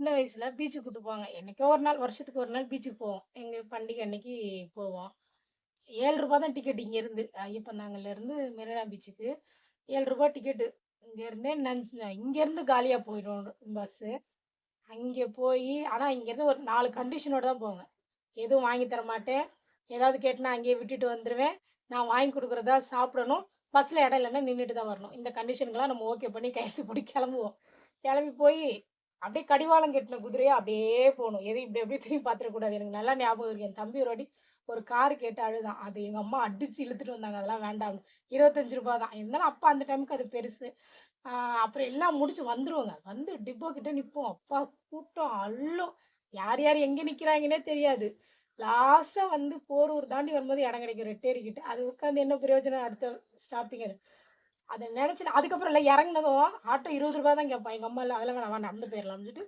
சின்ன வயசுல பீச்சுக்கு கூட்டு போவாங்க. என்னைக்கோ ஒரு நாள், வருஷத்துக்கு ஒரு நாள் பீச்சுக்கு போவோம். எங்க பண்டிகை அன்னைக்கு போவோம். ரூ. 7 தான் டிக்கெட் இங்கேருந்து. ஐயப்பன் தாங்கல்லேருந்து மெரினா பீச்சுக்கு ரூ. 7 டிக்கெட்டு. இங்கேருந்தே இங்கேருந்து காலியா போயிரும் பஸ்ஸு. அங்கே போயி ஆனா இங்கேருந்து ஒரு 4 கண்டிஷனோட தான் போவேன். எதுவும் வாங்கி தர மாட்டேன். ஏதாவது கேட்டனா அங்கேயே விட்டுட்டு வந்துருவேன். நான் வாங்கி குடுக்குறதா சாப்பிடணும். பஸ்ல இடம் இல்லன்னா நின்னுட்டு தான் வரணும். இந்த கண்டிஷனுக்குலாம் நம்ம ஓகே பண்ணி கையெழுத்து போட்டு கிளம்புவோம். கிளம்பி போயி அப்படியே கடிவாளம் கட்டின குதிரையா அப்படியே போணும். எதையும் இப்படி அப்படியே திரும்பி பார்த்துறக்கூடாது. எனக்கு நல்லா ஞாபகம் இருக்கு. என் தம்பி ஒரு வாட்டி ஒரு கார் கேட்டு அழுதான். அது எங்க அம்மா அடிச்சு இழுத்துட்டு வந்தாங்க. அதெல்லாம் வேண்டாம்னு. ரூ. 25 தான். இருந்தாலும் அப்ப அந்த டைமுக்கு அது பெருசு. ஆ அப்புறம் எல்லாம் முடிச்சு வந்துருவோங்க. வந்து டிப்போ கிட்ட நிப்போம். அப்பா கூட்டம் அள்ளும். யார் யார் எங்க நிக்கிறாங்கன்னே தெரியாது. லாஸ்ட்டா வந்து போரூர் தாண்டி வரும்போது இடம் கிடைக்கும் ரெட்டேரிக்கிட்ட. அது உட்காந்து என்ன பிரயோஜனம் அடுத்த ஸ்டாப்பிங் அது. அத நெனச்சு அதுக்கப்புறம் இல்ல இறங்குனதும் ஆட்டோ ரூ. 20 தான் கேட்பான். எங்க அம்மா இல்ல அதெல்லாம் வேணாம் வா நடந்து போயிரலாம்னு சொல்லிட்டு